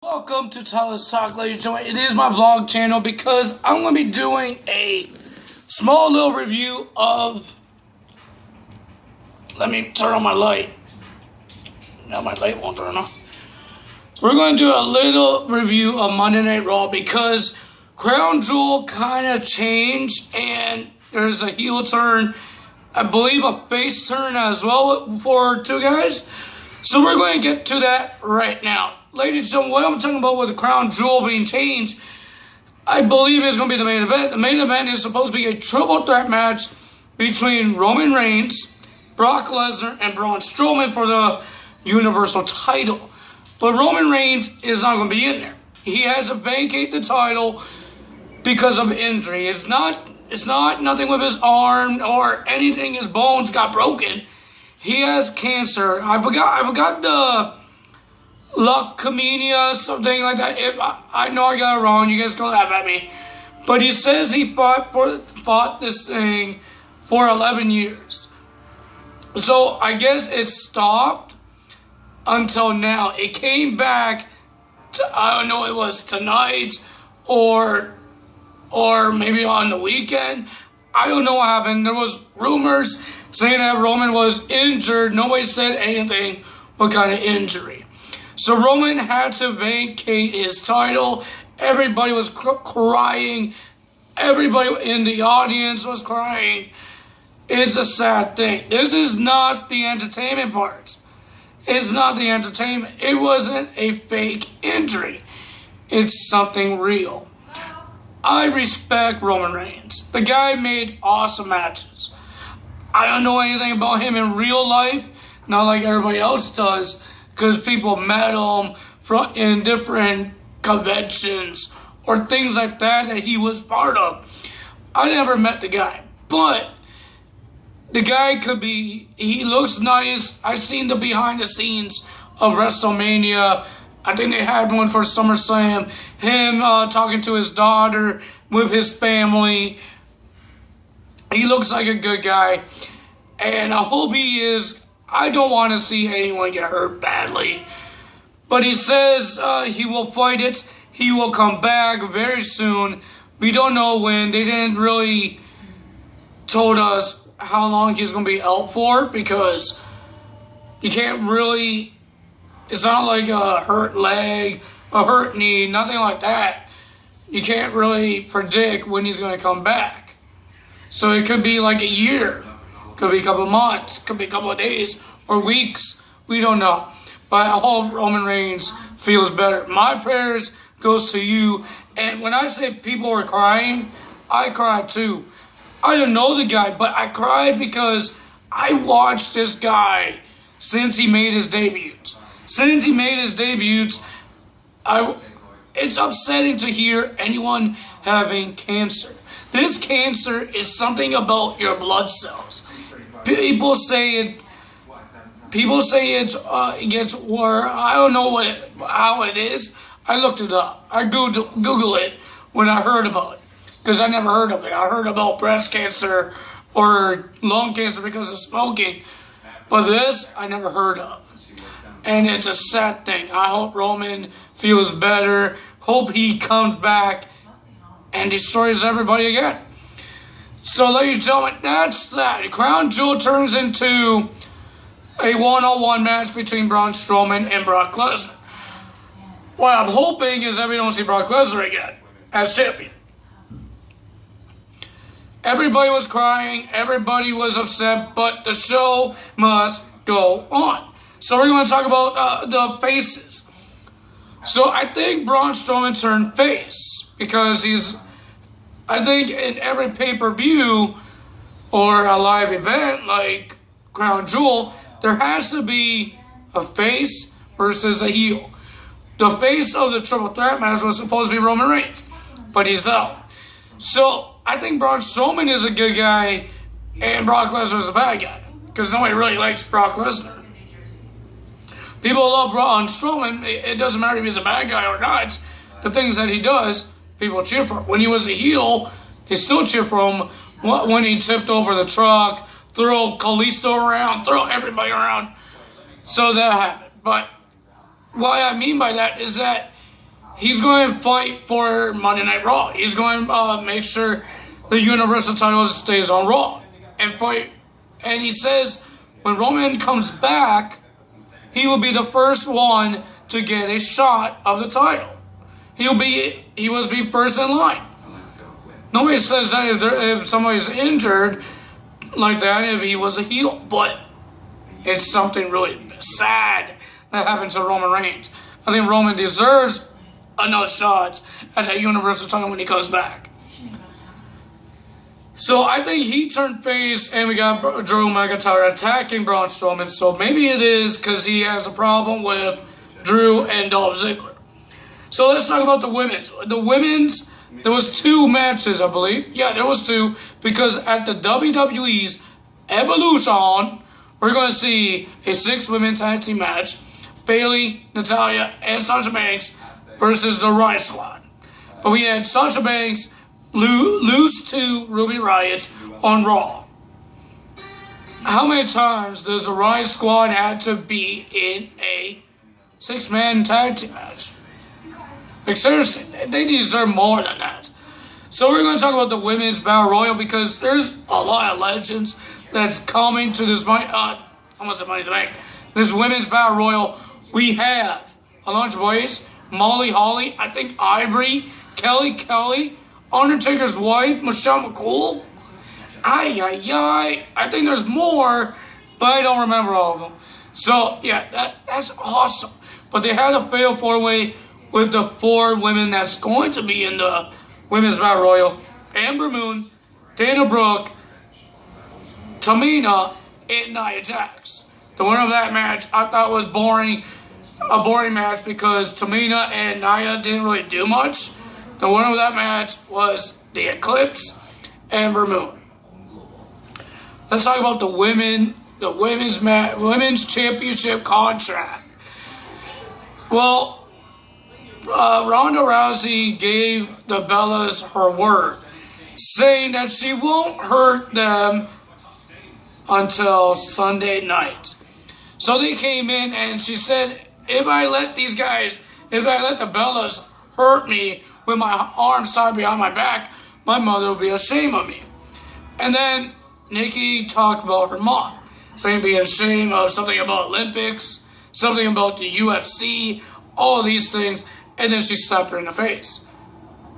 Welcome to Tyler's Talk, ladies and gentlemen. It is my vlog channel because I'm going to be doing a small little review of... Let me turn on my light. Now my light won't turn on. We're going to do a little review of Monday Night Raw because Crown Jewel kind of changed and there's a heel turn, I believe a face turn as well for two guys. So we're going to get to that right now. Ladies and gentlemen, what I'm talking about with the Crown Jewel being changed, I believe it's going to be the main event. The main event is supposed to be a triple threat match between Roman Reigns, Brock Lesnar, and Braun Strowman for the Universal title. But Roman Reigns is not going to be in there. He has to vacate the title because of injury. It's not nothing with his arm or anything. His bones got broken. He has cancer. I forgot the leukemia, something like that. I know I got it wrong. You guys can laugh at me. But he says he fought this thing for 11 years. So I guess it stopped until now. It came back to, I don't know, it was tonight or maybe on the weekend. I don't know what happened. There was rumors saying that Roman was injured. Nobody said anything what kind of injury. So Roman had to vacate his title. Everybody was crying. Everybody in the audience was crying. It's a sad thing. This is not the entertainment part. It's not the entertainment. It wasn't a fake injury. It's something real. I respect Roman Reigns. The guy made awesome matches. I don't know anything about him in real life, not like everybody else does, because people met him in different conventions or things like that he was part of. I never met the guy, but the guy he looks nice. I've seen the behind the scenes of WrestleMania. I think they had one for SummerSlam. Him talking to his daughter with his family. He looks like a good guy. And I hope he is. I don't want to see anyone get hurt badly. But he says he will fight it. He will come back very soon. We don't know when. They didn't really told us how long he's going to be out for because you can't really... It's not like a hurt leg, a hurt knee, nothing like that. You can't really predict when he's going to come back. So it could be like a year. Could be a couple of months. Could be a couple of days or weeks. We don't know. But I hope Roman Reigns feels better. My prayers goes to you. And when I say people were crying, I cried too. I didn't know the guy, but I cried because I watched this guy since he made his debuts. Since he made his debuts, it's upsetting to hear anyone having cancer. This cancer is something about your blood cells. People say it gets worse. I don't know how it is. I looked it up. I Googled it when I heard about it because I never heard of it. I heard about breast cancer or lung cancer because of smoking, but this I never heard of. And it's a sad thing. I hope Roman feels better. Hope he comes back and destroys everybody again. So, ladies and gentlemen, that's that. Crown Jewel turns into a one-on-one match between Braun Strowman and Brock Lesnar. What I'm hoping is that we don't see Brock Lesnar again as champion. Everybody was crying. Everybody was upset. But the show must go on. So we're going to talk about the faces. So I think Braun Strowman turned face because I think in every pay-per-view or a live event like Crown Jewel, there has to be a face versus a heel. The face of the triple threat match was supposed to be Roman Reigns, but he's out. So I think Braun Strowman is a good guy and Brock Lesnar is a bad guy because nobody really likes Brock Lesnar. People love Braun Strowman. It doesn't matter if he's a bad guy or not. The things that he does, people cheer for him. When he was a heel, they still cheer for him. When he tipped over the truck, throw Kalisto around, throw everybody around. So that happened. But what I mean by that is that he's going to fight for Monday Night Raw. He's going to make sure the Universal title stays on Raw and fight. And he says when Roman comes back, he will be the first one to get a shot of the title. He will be first in line. Nobody says that if somebody's injured like that, if he was a heel, but it's something really sad that happened to Roman Reigns. I think Roman deserves enough shots at that Universal title when he comes back. So I think he turned face, and we got Drew McIntyre attacking Braun Strowman. So maybe it is because he has a problem with Drew and Dolph Ziggler. So let's talk about the women's. The women's, there was 2 matches, I believe. Yeah, there was 2, because at the WWE's Evolution, we're going to see a 6-women tag team match. Bayley, Natalya, and Sasha Banks versus the Riot Squad. But we had Sasha Banks lose to Ruby Riott on Raw. How many times does the Riot Squad have to be in a 6-man tag team match? Like, seriously, they deserve more than that. So we're going to talk about the Women's Battle Royal because there's a lot of legends that's coming to this Money in the Bank. This Women's Battle Royal. We have Alundra Blaze, Molly Holly, I think Ivory, Kelly, Undertaker's wife, Michelle McCool. I think there's more, but I don't remember all of them. So, yeah, that's awesome. But they had a fatal 4-way with the 4 women that's going to be in the Women's Battle Royal. Amber Moon, Dana Brooke, Tamina, and Nia Jax. The winner of that match, I thought was a boring match because Tamina and Nia didn't really do much. The winner of that match was the Eclipse, Amber Moon. Let's talk about the women's championship contract. Well, Ronda Rousey gave the Bellas her word, saying that she won't hurt them until Sunday night. So they came in and she said, if I let the Bellas hurt me with my arms tied behind my back, my mother will be ashamed of me. And then Nikki talked about her mom, saying being ashamed of something about Olympics, something about the UFC, all of these things, and then she slapped her in the face.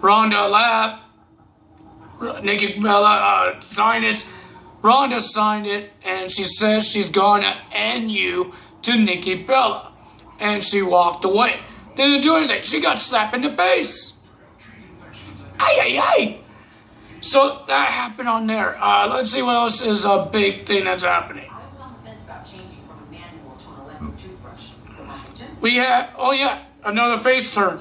Ronda laughed. Nikki Bella signed it. Ronda signed it, and she said she's gonna end you to Nikki Bella. And she walked away. Didn't do anything. She got slapped in the face. Ay. So that happened on there. Let's see what else is a big thing that's happening. I was on the fence about changing from a manual to an electric toothbrush. We have, another face turn.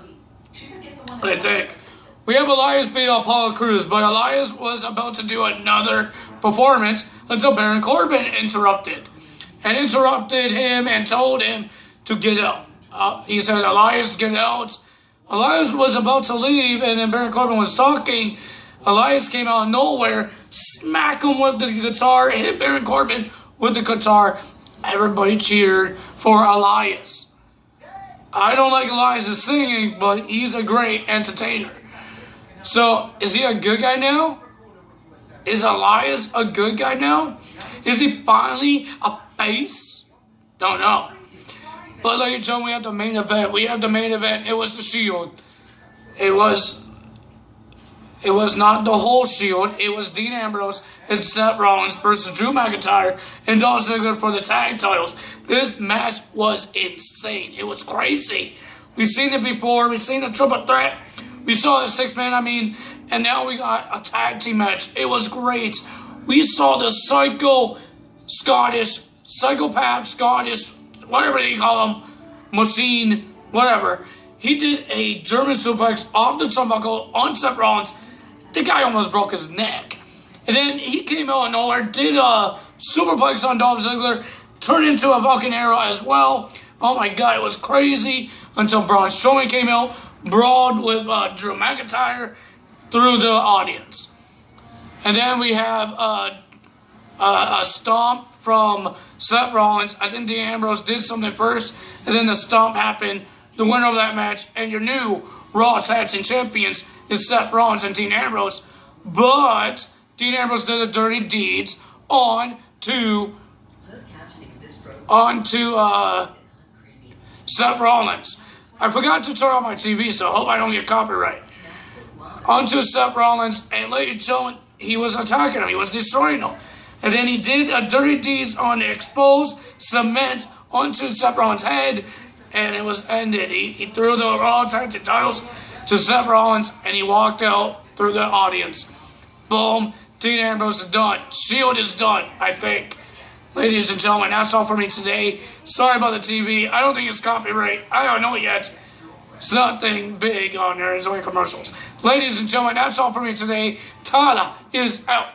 I think. We have Elias beat Apollo Crews, but Elias was about to do another performance until Baron Corbin interrupted him and told him to get out. He said, Elias, get out. Elias was about to leave, and then Baron Corbin was talking. Elias came out of nowhere, smacked him with the guitar, hit Baron Corbin with the guitar. Everybody cheered for Elias. I don't like Elias' singing, but he's a great entertainer. So, is he a good guy now? Is Elias a good guy now? Is he finally a face? Don't know. But ladies and gentlemen, we have the main event. It was the Shield. It was not the whole Shield. It was Dean Ambrose and Seth Rollins versus Drew McIntyre and Dolph Ziggler for the tag titles. This match was insane. It was crazy. We've seen it before. We've seen a triple threat. We saw a 6-man, and now we got a tag team match. It was great. We saw the psychopath Scottish, whatever they call him, machine, whatever. He did a German suplex off the turnbuckle on Seth Rollins. The guy almost broke his neck. And then he came out of nowhere, did a superplex on Dolph Ziggler, turned into a Vulcan arrow as well. Oh my God, it was crazy until Braun Strowman came out, brawled with Drew McIntyre through the audience. And then we have a stomp from Seth Rollins. I think Dean Ambrose did something first, and then the stomp happened the winner of that match, and your new Raw Tag Team Champions is Seth Rollins and Dean Ambrose. But Dean Ambrose did the dirty deeds on to Seth Rollins. I forgot to turn on my TV, so I hope I don't get copyright. Onto Seth Rollins, and ladies and gentlemen, he was attacking him. He was destroying him. And then he did a dirty deeds on the exposed cement onto Seth Rollins' head, and it was ended. He threw the Raw Tag Team titles to Seth Rollins, and he walked out through the audience. Boom. Dean Ambrose is done. Shield is done, I think. Ladies and gentlemen, that's all for me today. Sorry about the TV. I don't think it's copyright. I don't know yet. It's nothing big on there. It's only commercials. Ladies and gentlemen, that's all for me today. Tyler is out.